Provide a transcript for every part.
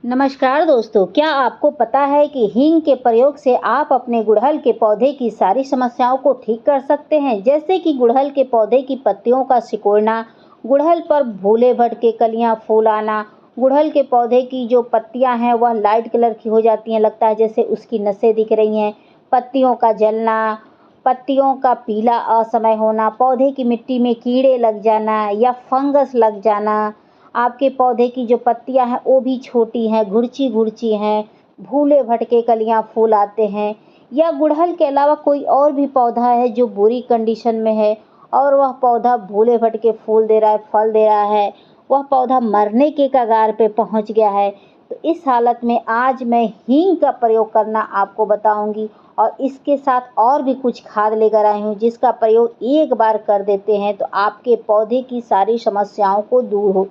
नमस्कार दोस्तों, क्या आपको पता है कि हींग के प्रयोग से आप अपने गुड़हल के पौधे की सारी समस्याओं को ठीक कर सकते हैं। जैसे कि गुड़हल के पौधे की पत्तियों का सिकुड़ना, गुड़हल पर भूले भटके कलियां फूल आना, गुड़हल के पौधे की जो पत्तियां हैं वह लाइट कलर की हो जाती हैं, लगता है जैसे उसकी नसें दिख रही हैं, पत्तियों का जलना, पत्तियों का पीला असमय होना, पौधे की मिट्टी में कीड़े लग जाना या फंगस लग जाना, आपके पौधे की जो पत्तियां हैं वो भी छोटी हैं, घुड़ची-घुड़ची हैं, भूले भटके कलियां फूल आते हैं, या गुड़हल के अलावा कोई और भी पौधा है जो बुरी कंडीशन में है और वह पौधा भूले भटके फूल दे रहा है, फल दे रहा है, वह पौधा मरने के कगार पे पहुंच गया है, तो इस हालत में आज मैं हींग का प्रयोग करना आपको बताऊंगी और इसके साथ और भी कुछ खाद लेकर आई हूँ जिसका प्रयोग एक बार कर देते हैं तो आपके पौधे की सारी समस्याओं को दूर हो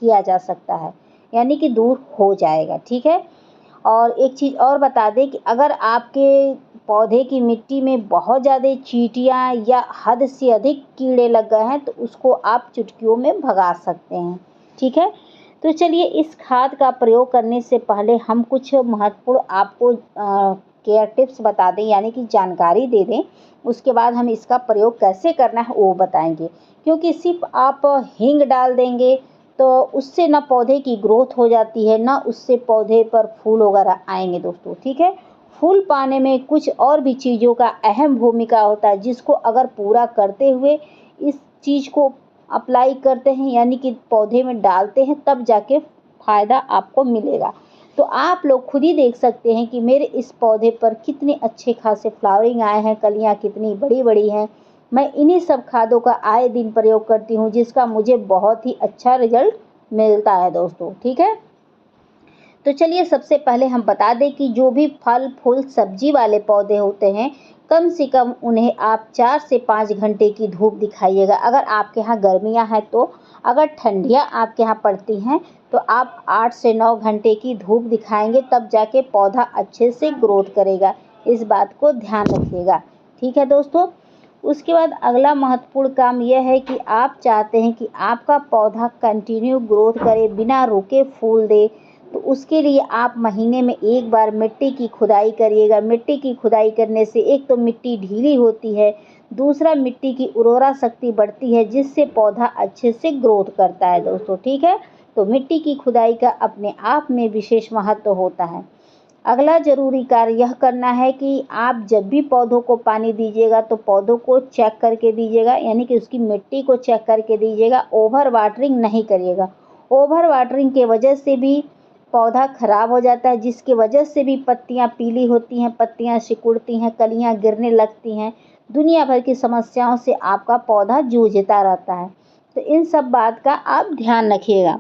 किया जा सकता है, यानी कि दूर हो जाएगा। ठीक है। और एक चीज़ और बता दें कि अगर आपके पौधे की मिट्टी में बहुत ज़्यादा चींटियाँ या हद से अधिक कीड़े लग गए हैं तो उसको आप चुटकियों में भगा सकते हैं। ठीक है। तो चलिए, इस खाद का प्रयोग करने से पहले हम कुछ महत्वपूर्ण आपको केयर टिप्स बता दें, यानी कि जानकारी दे दें। उसके बाद हम इसका प्रयोग कैसे करना है वो बताएंगे, क्योंकि सिर्फ आप हींग डाल देंगे तो उससे ना पौधे की ग्रोथ हो जाती है, ना उससे पौधे पर फूल वगैरह आएंगे दोस्तों। ठीक है। फूल पाने में कुछ और भी चीज़ों का अहम भूमिका होता है जिसको अगर पूरा करते हुए इस चीज़ को अप्लाई करते हैं, यानी कि पौधे में डालते हैं, तब जाके फ़ायदा आपको मिलेगा। तो आप लोग खुद ही देख सकते हैं कि मेरे इस पौधे पर कितने अच्छे खासे फ्लावरिंग आए हैं, कलियां कितनी बड़ी बड़ी हैं। मैं इन्हीं सब खादों का आए दिन प्रयोग करती हूँ जिसका मुझे बहुत ही अच्छा रिजल्ट मिलता है दोस्तों। ठीक है। तो चलिए, सबसे पहले हम बता दें कि जो भी फल फूल सब्जी वाले पौधे होते हैं, कम से कम उन्हें आप 4 से 5 घंटे की धूप दिखाइएगा अगर आपके यहाँ गर्मियाँ हैं तो। अगर ठंडियाँ आपके यहाँ पड़ती हैं तो आप 8 से 9 घंटे की धूप दिखाएंगे, तब जाके पौधा अच्छे से ग्रोथ करेगा। इस बात को ध्यान रखिएगा। ठीक है दोस्तों। उसके बाद अगला महत्वपूर्ण काम यह है कि आप चाहते हैं कि आपका पौधा कंटिन्यू ग्रोथ करे, बिना रुके फूल दे, तो उसके लिए आप महीने में एक बार मिट्टी की खुदाई करिएगा। मिट्टी की खुदाई करने से एक तो मिट्टी ढीली होती है, दूसरा मिट्टी की उर्वरा शक्ति बढ़ती है जिससे पौधा अच्छे से ग्रोथ करता है दोस्तों। ठीक है। तो मिट्टी की खुदाई का अपने आप में विशेष महत्व होता है। अगला ज़रूरी कार्य यह करना है कि आप जब भी पौधों को पानी दीजिएगा तो पौधों को चेक करके दीजिएगा, यानी कि उसकी मिट्टी को चेक करके दीजिएगा। ओवर वाटरिंग नहीं करिएगा। ओवर वाटरिंग के वजह से भी पौधा खराब हो जाता है, जिसकी वजह से भी पत्तियां पीली होती हैं, पत्तियां सिकुड़ती हैं, कलियां गिरने लगती हैं। दुनिया भर की समस्याओं से आपका पौधा जूझता रहता है। तो इन सब बात का आप ध्यान रखिएगा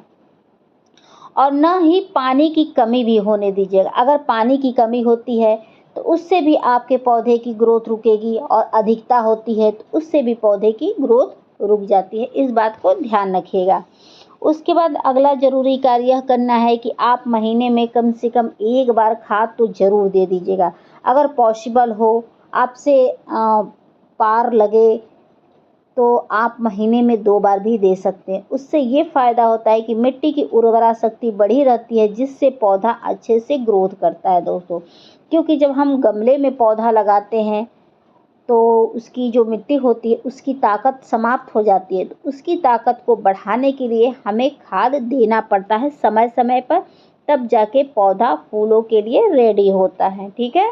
और ना ही पानी की कमी भी होने दीजिएगा। अगर पानी की कमी होती है तो उससे भी आपके पौधे की ग्रोथ रुकेगी और अधिकता होती है तो उससे भी पौधे की ग्रोथ रुक जाती है। इस बात को ध्यान रखिएगा। उसके बाद अगला ज़रूरी कार्य यह करना है कि आप महीने में कम से कम एक बार खाद तो ज़रूर दे दीजिएगा। अगर पॉसिबल हो, आपसे पार लगे, तो आप महीने में 2 बार भी दे सकते हैं। उससे ये फ़ायदा होता है कि मिट्टी की उर्वरा शक्ति बढ़ी रहती है जिससे पौधा अच्छे से ग्रोथ करता है दोस्तों। क्योंकि जब हम गमले में पौधा लगाते हैं तो उसकी जो मिट्टी होती है उसकी ताकत समाप्त हो जाती है, तो उसकी ताकत को बढ़ाने के लिए हमें खाद देना पड़ता है समय समय पर, तब जाके पौधा फूलों के लिए रेडी होता है। ठीक है।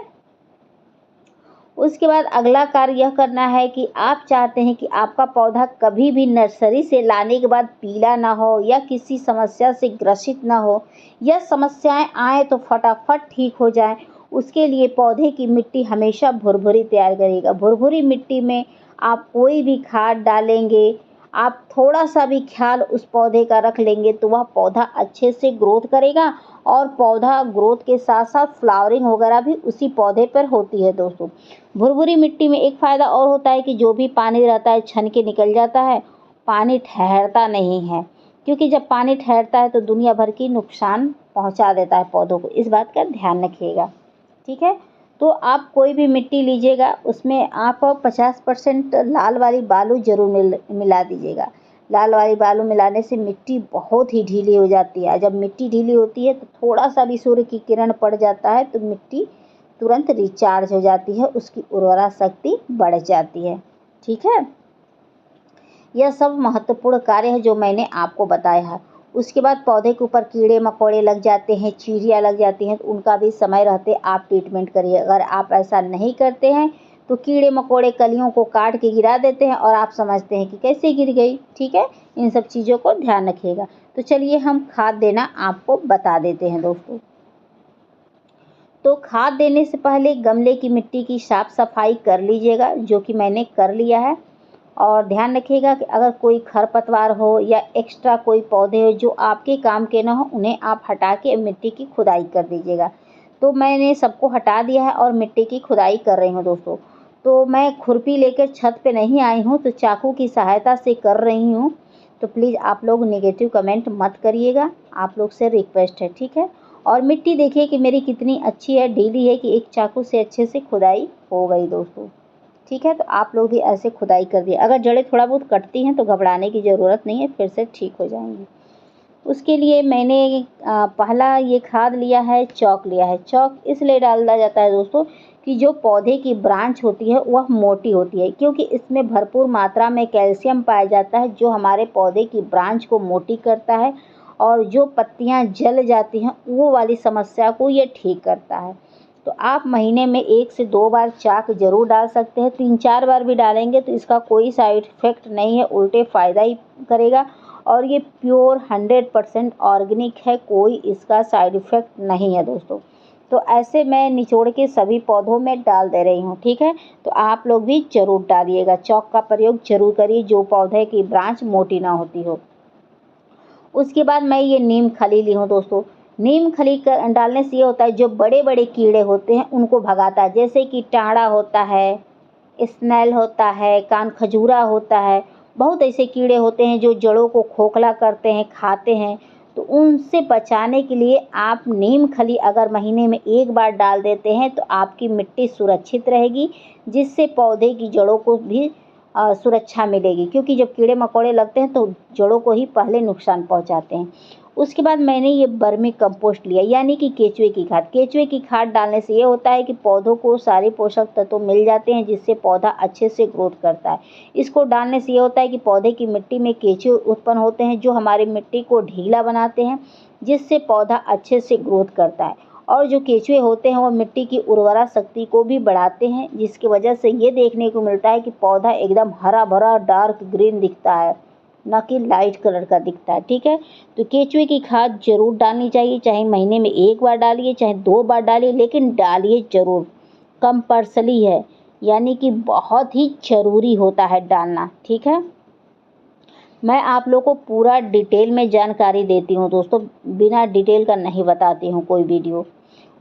उसके बाद अगला कार्य यह करना है कि आप चाहते हैं कि आपका पौधा कभी भी नर्सरी से लाने के बाद पीला ना हो या किसी समस्या से ग्रसित ना हो, या समस्याएं आए तो फटाफट ठीक हो जाए। उसके लिए पौधे की मिट्टी हमेशा भुरभुरी तैयार करिएगा। भुरभुरी मिट्टी में आप कोई भी खाद डालेंगे, आप थोड़ा सा भी ख्याल उस पौधे का रख लेंगे तो वह पौधा अच्छे से ग्रोथ करेगा और पौधा ग्रोथ के साथ साथ फ्लावरिंग वगैरह भी उसी पौधे पर होती है दोस्तों। भुरभुरी मिट्टी में एक फ़ायदा और होता है कि जो भी पानी रहता है छन के निकल जाता है, पानी ठहरता नहीं है, क्योंकि जब पानी ठहरता है तो दुनिया भर की नुकसान पहुंचा देता है पौधों को। इस बात का ध्यान रखिएगा। ठीक है। तो आप कोई भी मिट्टी लीजिएगा उसमें आप 50% लाल वाली बालू ज़रूर मिला दीजिएगा। लाल वाली बालू मिलाने से मिट्टी बहुत ही ढीली हो जाती है। जब मिट्टी ढीली होती है तो थोड़ा सा भी सूर्य की किरण पड़ जाता है तो मिट्टी तुरंत रिचार्ज हो जाती है, उसकी उर्वरा शक्ति बढ़ जाती है। ठीक है, यह सब महत्वपूर्ण कार्य है जो मैंने आपको बताया है। उसके बाद पौधे के ऊपर कीड़े मकोड़े लग जाते हैं, चींटियाँ लग जाती हैं, तो उनका भी समय रहते आप ट्रीटमेंट करिए। अगर आप ऐसा नहीं करते हैं तो कीड़े मकोड़े कलियों को काट के गिरा देते हैं और आप समझते हैं कि कैसे गिर गई। ठीक है, इन सब चीज़ों को ध्यान रखिएगा। तो चलिए हम खाद देना आपको बता देते हैं दोस्तों। तो खाद देने से पहले गमले की मिट्टी की साफ सफाई कर लीजिएगा, जो कि मैंने कर लिया है। और ध्यान रखिएगा कि अगर कोई खरपतवार हो या एक्स्ट्रा कोई पौधे हो जो आपके काम के ना हो, उन्हें आप हटा के मिट्टी की खुदाई कर दीजिएगा। तो मैंने सबको हटा दिया है और मिट्टी की खुदाई कर रही हूँ दोस्तों। तो मैं खुरपी लेकर छत पे नहीं आई हूँ, तो चाकू की सहायता से कर रही हूँ। तो प्लीज़ आप लोग नेगेटिव कमेंट मत करिएगा, आप लोग से रिक्वेस्ट है। ठीक है, और मिट्टी देखिए कि मेरी कितनी अच्छी है, ढीली है कि एक चाकू से अच्छे से खुदाई हो गई दोस्तों। ठीक है, तो आप लोग भी ऐसे खुदाई कर दिए। अगर जड़ें थोड़ा बहुत कटती हैं तो घबराने की ज़रूरत नहीं है, फिर से ठीक हो जाएंगी। उसके लिए मैंने पहला ये खाद लिया है, चौक लिया है। चौक इसलिए डाला जाता है दोस्तों कि जो पौधे की ब्रांच होती है वह मोटी होती है, क्योंकि इसमें भरपूर मात्रा में कैल्शियम पाया जाता है जो हमारे पौधे की ब्रांच को मोटी करता है और जो पत्तियां जल जाती हैं वो वाली समस्या को ये ठीक करता है। तो आप महीने में 1 से 2 बार चाक ज़रूर डाल सकते हैं। 3-4 बार भी डालेंगे तो इसका कोई साइड इफ़ेक्ट नहीं है, उल्टे फ़ायदा ही करेगा। और ये प्योर 100% ऑर्गेनिक है, कोई इसका साइड इफ़ेक्ट नहीं है दोस्तों। तो ऐसे मैं निचोड़ के सभी पौधों में डाल दे रही हूँ। ठीक है, तो आप लोग भी ज़रूर डालिएगा, चौक का प्रयोग ज़रूर करिए जो पौधे की ब्रांच मोटी ना होती हो। उसके बाद मैं ये नीम खली ली हूँ दोस्तों। नीम खली डालने से ये होता है जो बड़े बड़े कीड़े होते हैं उनको भगाता है, जैसे कि टाँड़ा होता है, स्नेल होता है, कान खजूरा होता है। बहुत ऐसे कीड़े होते हैं जो जड़ों को खोखला करते हैं, खाते हैं। तो उनसे बचाने के लिए आप नीम खली अगर महीने में 1 बार डाल देते हैं तो आपकी मिट्टी सुरक्षित रहेगी, जिससे पौधे की जड़ों को भी सुरक्षा मिलेगी, क्योंकि जब कीड़े मकोड़े लगते हैं तो जड़ों को ही पहले नुकसान पहुंचाते हैं। उसके बाद मैंने ये वर्मी कंपोस्ट लिया, यानी कि केचुए की खाद। केचुए की खाद डालने से ये होता है कि पौधों को सारे पोषक तत्व मिल जाते हैं, जिससे पौधा अच्छे से ग्रोथ करता है। इसको डालने से ये होता है कि पौधे की मिट्टी में केचुए उत्पन्न होते हैं जो हमारी मिट्टी को ढीला बनाते हैं, जिससे पौधा अच्छे से ग्रोथ करता है। और जो केचुए होते हैं वो मिट्टी की उर्वरा शक्ति को भी बढ़ाते हैं, जिसकी वजह से ये देखने को मिलता है कि पौधा एकदम हरा भरा डार्क ग्रीन दिखता है, ना कि लाइट कलर का दिखता है। ठीक है, तो केचुए की खाद जरूर डालनी चाहिए, चाहे महीने में 1 बार डालिए चाहे 2 बार डालिए, लेकिन डालिए जरूर। कंपल्सरी है, यानी कि बहुत ही जरूरी होता है डालना। ठीक है, मैं आप लोगों को पूरा डिटेल में जानकारी देती हूँ दोस्तों, बिना डिटेल का नहीं बताती हूँ कोई वीडियो।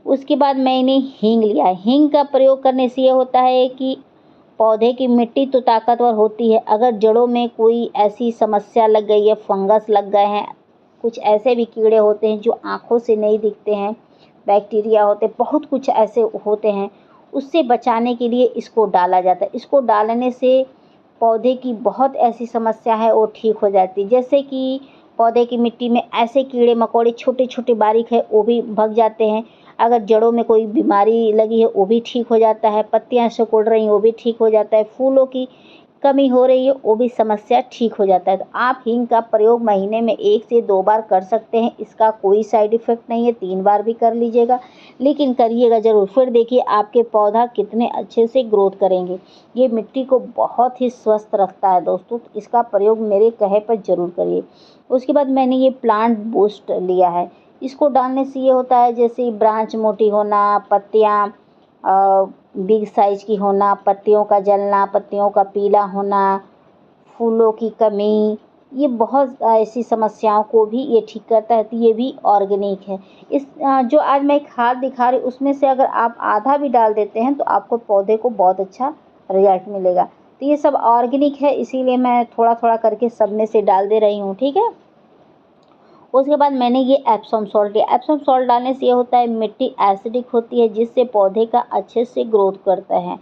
उसके बाद मैंने हींग लिया है। हींग का प्रयोग करने से ये होता है कि पौधे की मिट्टी तो ताकतवर होती है, अगर जड़ों में कोई ऐसी समस्या लग गई है, फंगस लग गए हैं, कुछ ऐसे भी कीड़े होते हैं जो आँखों से नहीं दिखते हैं, बैक्टीरिया होते हैं, बहुत कुछ ऐसे होते हैं, उससे बचाने के लिए इसको डाला जाता है। इसको डालने से पौधे की बहुत ऐसी समस्या है वो ठीक हो जाती है, जैसे कि पौधे की मिट्टी में ऐसे कीड़े मकोड़े छोटे छोटे बारीक है वो भी भग जाते हैं। अगर जड़ों में कोई बीमारी लगी है वो भी ठीक हो जाता है, पत्तियां सिकुड़ रही हैं वो भी ठीक हो जाता है, फूलों की कमी हो रही है वो भी समस्या ठीक हो जाता है। तो आप हींग का प्रयोग महीने में 1 से 2 बार कर सकते हैं, इसका कोई साइड इफ़ेक्ट नहीं है। 3 बार भी कर लीजिएगा, लेकिन करिएगा ज़रूर, फिर देखिए आपके पौधा कितने अच्छे से ग्रोथ करेंगे। ये मिट्टी को बहुत ही स्वस्थ रखता है दोस्तों, तो इसका प्रयोग मेरे कहे पर ज़रूर करिए। उसके बाद मैंने ये प्लांट बूस्ट लिया है। इसको डालने से ये होता है जैसे ब्रांच मोटी होना, पत्तियाँ बिग साइज की होना, पत्तियों का जलना, पत्तियों का पीला होना, फूलों की कमी, ये बहुत ऐसी समस्याओं को भी ये ठीक करता है। तो ये भी ऑर्गेनिक है। इस जो आज मैं खाद दिखा रही हूँ उसमें से अगर आप आधा भी डाल देते हैं तो आपको पौधे को बहुत अच्छा रिजल्ट मिलेगा। तो ये सब ऑर्गेनिक है, इसीलिए मैं थोड़ा थोड़ा करके सब में से डाल दे रही हूँ। ठीक है, उसके बाद मैंने ये एप्सम सॉल्ट लिया। एप्सम सॉल्ट डालने से ये होता है मिट्टी एसिडिक होती है, जिससे पौधे का अच्छे से ग्रोथ करता है।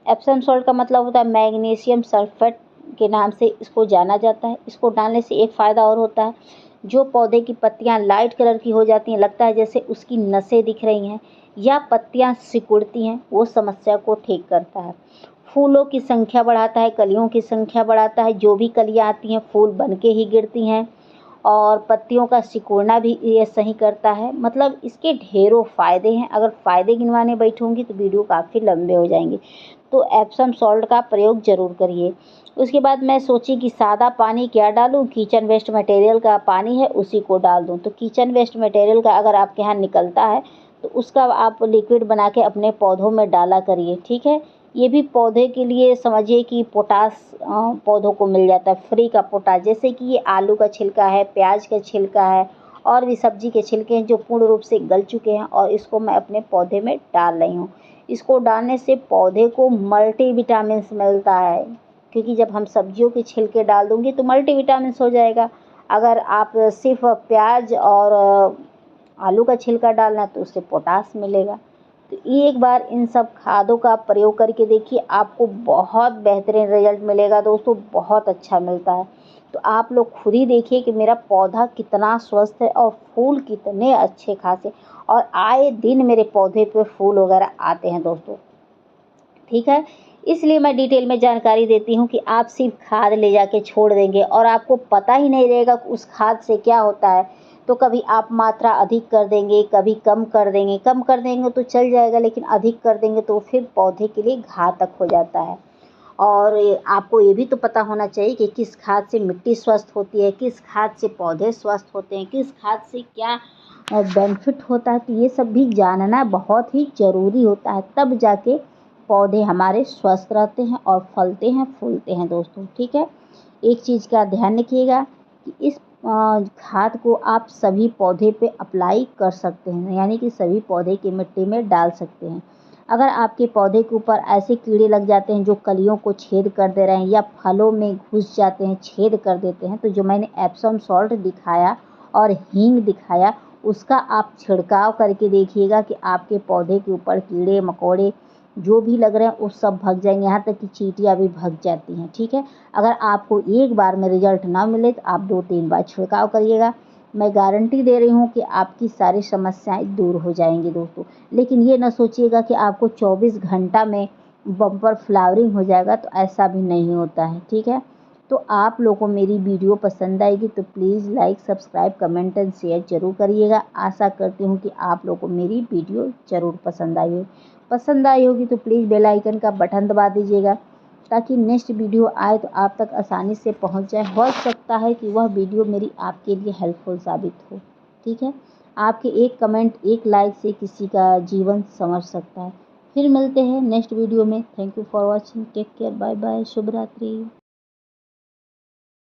एप्सम सॉल्ट का मतलब होता है मैग्नीशियम सल्फेट के नाम से इसको जाना जाता है। इसको डालने से एक फ़ायदा और होता है, जो पौधे की पत्तियां लाइट कलर की हो जाती हैं, लगता है जैसे उसकी नसें दिख रही हैं या पत्तियां सिकुड़ती हैं, वो समस्या को ठीक करता है। फूलों की संख्या बढ़ाता है, कलियों की संख्या बढ़ाता है। जो भी कलियां आती हैं फूल बन के ही गिरती हैं, और पत्तियों का सिकुड़ना भी ये सही करता है। मतलब इसके ढेरों फ़ायदे हैं। अगर फ़ायदे गिनवाने बैठूँगी तो वीडियो काफ़ी लंबे हो जाएंगे, तो एप्सम सॉल्ट का प्रयोग ज़रूर करिए। उसके बाद मैं सोची कि सादा पानी क्या डालूं, किचन वेस्ट मटेरियल का पानी है उसी को डाल दूं। तो किचन वेस्ट मटेरियल का अगर आपके यहाँ निकलता है तो उसका आप लिक्विड बना के अपने पौधों में डाला करिए, ठीक है। ये भी पौधे के लिए समझिए कि पोटास पौधों को मिल जाता है, फ्री का पोटास। जैसे कि ये आलू का छिलका है, प्याज का छिलका है, और भी सब्जी के छिलके हैं जो पूर्ण रूप से गल चुके हैं, और इसको मैं अपने पौधे में डाल रही हूँ। इसको डालने से पौधे को मल्टीविटामिन्स मिलता है, क्योंकि जब हम सब्जियों के छिलके डाल दूँगी तो मल्टीविटामिन्स हो जाएगा। अगर आप सिर्फ प्याज और आलू का छिलका डालना तो उससे पोटास मिलेगा। तो एक बार इन सब खादों का प्रयोग करके देखिए, आपको बहुत बेहतरीन रिजल्ट मिलेगा दोस्तों, बहुत अच्छा मिलता है। तो आप लोग खुद ही देखिए कि मेरा पौधा कितना स्वस्थ है और फूल कितने अच्छे खासे, और आए दिन मेरे पौधे पे फूल वगैरह आते हैं दोस्तों, ठीक है। इसलिए मैं डिटेल में जानकारी देती हूँ कि आप सिर्फ खाद ले जाके छोड़ देंगे और आपको पता ही नहीं रहेगा कि उस खाद से क्या होता है। तो कभी आप मात्रा अधिक कर देंगे, कभी कम कर देंगे। कम कर देंगे तो चल जाएगा, लेकिन अधिक कर देंगे तो फिर पौधे के लिए घातक हो जाता है। और आपको ये भी तो पता होना चाहिए कि किस खाद से मिट्टी स्वस्थ होती है, किस खाद से पौधे स्वस्थ होते हैं, किस खाद से क्या बेनिफिट होता है। तो ये सब भी जानना बहुत ही ज़रूरी होता है, तब जाके पौधे हमारे स्वस्थ रहते हैं और फलते हैं फूलते हैं दोस्तों, ठीक है। एक चीज़ का ध्यान रखिएगा कि इस खाद को आप सभी पौधे पे अप्लाई कर सकते हैं, यानी कि सभी पौधे की मिट्टी में डाल सकते हैं। अगर आपके पौधे के ऊपर ऐसे कीड़े लग जाते हैं जो कलियों को छेद कर दे रहे हैं या फलों में घुस जाते हैं, छेद कर देते हैं, तो जो मैंने एप्सम सॉल्ट दिखाया और हींग दिखाया, उसका आप छिड़काव करके देखिएगा कि आपके पौधे के ऊपर कीड़े मकोड़े जो भी लग रहे हैं वो सब भाग जाएंगे, यहाँ तक कि चींटियाँ भी भाग जाती हैं, ठीक है। अगर आपको एक बार में रिजल्ट ना मिले तो आप 2-3 बार छिड़काव करिएगा। मैं गारंटी दे रही हूँ कि आपकी सारी समस्याएं दूर हो जाएंगी दोस्तों। लेकिन ये ना सोचिएगा कि आपको 24 घंटा में बम्पर फ्लावरिंग हो जाएगा, तो ऐसा भी नहीं होता है, ठीक है। तो आप लोगों को मेरी वीडियो पसंद आएगी तो please like subscribe comment and share ज़रूर करिएगा। आशा करती हूँ कि आप लोगों को मेरी वीडियो ज़रूर पसंद आई होगी तो प्लीज़ बेल आइकन का बटन दबा दीजिएगा, ताकि नेक्स्ट वीडियो आए तो आप तक आसानी से पहुंच जाए। हो सकता है कि वह वीडियो मेरी आपके लिए हेल्पफुल साबित हो, ठीक है। आपके एक कमेंट, एक लाइक से किसी का जीवन संवर सकता है। फिर मिलते हैं नेक्स्ट वीडियो में। Thank you for watching, take care, bye bye, शुभ रात्रि।